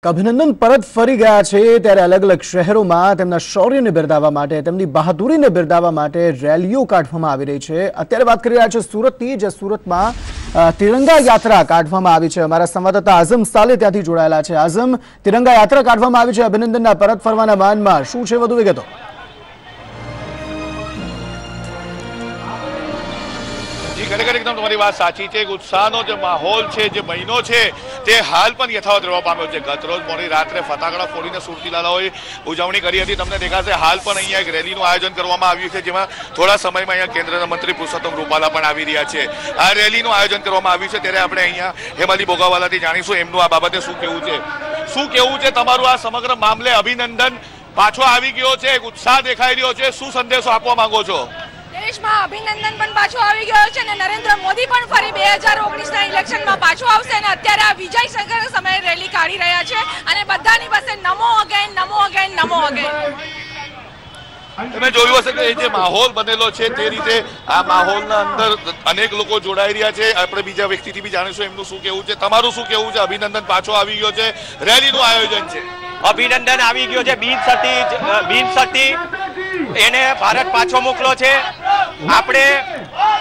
અભિનંદન પરત ફરી ગયા છે ત્યારે અલગ અલગ શહેરોમાં તેમના શૌર્યને બિરદાવવા માટે તેમની બહાદુરીને બિરદાવવા માટે રેલીઓ કાઢવામાં આવી રહી છે। અત્યારે વાત કરી રહ્યા છે સુરતની, જે સુરતમાં તિરંગા યાત્રા કાઢવામાં આવી છે। અમારા સંવાદદાતા આઝમ સાલે ત્યાંથી જોડાયેલા છે। આઝમ, તિરંગા યાત્રા કાઢવામાં આવી છે અભિનંદનના પરત ફરવાના માનમાં, શું છે વધુ વિગતો? ખરેખર એકદમ તમારી વાત સાચી છે। ઉત્સાહનો જે માહોલ છે, જે મહિનો છે, તે હાલ પણ યથાવત રહેવા પામ્યો છે। ગતરોજ મોડી રાત્રે ફટાકડા ફોડીને સુરતીલાલાઓએ ઉજવણી કરી હતી। તમને દેખાશે હાલ પણ અહીંયા એક રેલીનું આયોજન કરવામાં આવ્યું છે, જેમાં થોડા સમયમાં અહીંયા કેન્દ્રના મંત્રી પુરુષોત્તમ રૂપાલા પણ આવી રહ્યા છે। આ રેલીનું આયોજન કરવામાં આવ્યું છે, ત્યારે આપણે અહીંયા હેમાલી બોગાવાલાથી જાણીશું એમનું આ બાબતે શું કહેવું છે। શું કહેવું છે તમારું આ સમગ્ર મામલે? અભિનંદન પાછો આવી ગયો છે, એક ઉત્સાહ દેખાઈ રહ્યો છે, શું સંદેશો આપવા માંગો છો? દેશમાં અભિનંદન પણ પાછો આવી ગયો છે અને નરેન્દ્ર મોદી પણ ફરી 2019ના ઇલેક્શનમાં પાછો આવશે અને અત્યારે આ વિજય સંકલ્પ સમયે રેલી કાઢી રહ્યા છે અને બધાની પાસે નમો અગેન, નમો અગેન, નમો અગેન। તમે જોયું હશે કે જે માહોલ બનેલો છે તે રીતે આ માહોલના અંદર અનેક લોકો જોડાઈ રહ્યા છે। આપણે બીજા વ્યક્તિથી બી જાણીશું એમનું શું કહેવું છે। તમારું શું કહેવું છે? અભિનંદન પાછો આવી ગયો છે, રેલીનું આયોજન છે। અભિનંદન આવી ગયો છે, બિનશરતી એને ભારત પાછો મોકલો છે। આપણે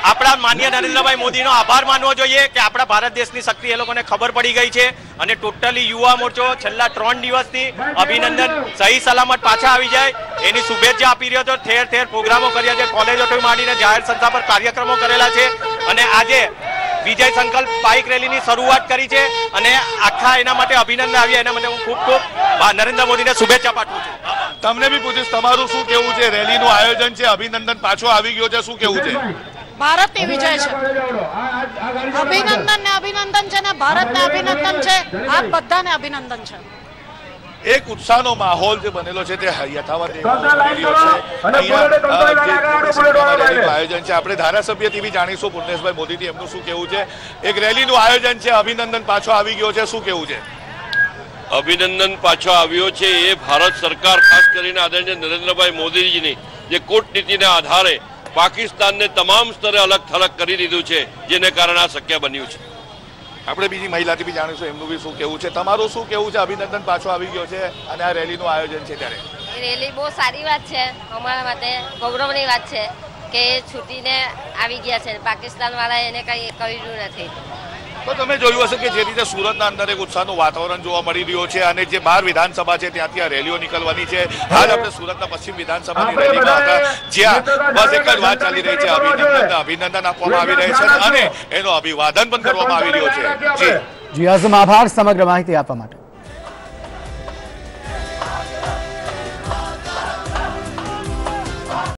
આપણા માન્ય નરેન્દ્રભાઈ મોદીનો આભાર માનવો જોઈએ કે આપણા ભારત દેશની શક્તિ એ લોકોને ખબર પડી ગઈ છે અને ટોટલી યુવા મોરચો છેલ્લા 3 દિવસથી અભિનંદન સહી સલામત પાછા આવી જાય એની શુભેચ્છા આપી રહ્યો છે। ઠેર ઠેર પ્રોગ્રામો કર્યા છે, કોલેજોથી માંડીને જાહેર સંસ્થા પર કાર્યક્રમો કરેલા છે અને આજે વિજય સંકલ્પ બાઇક રેલીની શરૂઆત કરી છે અને આખા એના માટે અભિનંદન આવ્યા। એના માટે હું ખૂબ નરેન્દ્ર મોદીને શુભેચ્છા પાઠવું છું। તમને બી પૂછીશ, તમારું શું કેવું છે? રેલીનું આયોજન છે, અભિનંદન પાછો આવી ગયો છે, શું કેવું છે? ભારતની વિજય છે, અભિનંદન ને અભિનંદન છે ને ભારતને અભિનંદન છે, આ બધાને અભિનંદન છે। એક ઉત્સાહનો માહોલ જે બનેલો છે તે યથાવત આયોજન છે। આપણે ધારાસભ્યથી બી જાણીશું પુણ્યેશભાઈ મોદીથી એમનું શું કેવું છે। એક રેલીનું આયોજન છે, અભિનંદન પાછો આવી ગયો છે, શું કેવું છે? અભિનંદન પાછો આવ્યો છે એ ભારત સરકાર, ખાસ કરીને આદરણીય નરેન્દ્રભાઈ મોદીજીની જે કૂટનીતિના આધારે પાકિસ્તાનને તમામ સ્તરે અલગ થલગ કરી દીધું છે, જેને કારણે આ શક્ય બન્યું છે। આપણે બીજી મહિલાથી બી જાણીશું એમનું બી શું કેવું છે। તમારું શું કેવું છે? અભિનંદન પાછો આવી ગયો છે અને આ રેલીનું આયોજન છે, ત્યારે રેલી બહુ સારી વાત છે, અમારા માટે ગૌરવની વાત છે કે છૂટીને આવી ગયા છે, પાકિસ્તાન વાળા એને કઈ કર્યું નથી। તો તમે જોયું હશે કે જે રીતે સુરતના અંદર એક ઉત્સાહનું વાતાવરણ જોવા મળી રહ્યું છે અને જે 12 વિધાનસભા છે ત્યાંથી આ રેલીઓ નીકળવાની છે। હાલ આપણે સુરતના પશ્ચિમ વિધાનસભાની રેલીમાં હતા, જ્યાં બસ એક જ વાત ચાલી રહી છે, અભિનંદન આપવામાં આવી રહી છે અને એનો અભિવાદન પણ કરવામાં આવી રહ્યો છે। જી આઝમ, આભાર સમગ્ર માહિતી આપવા માટે।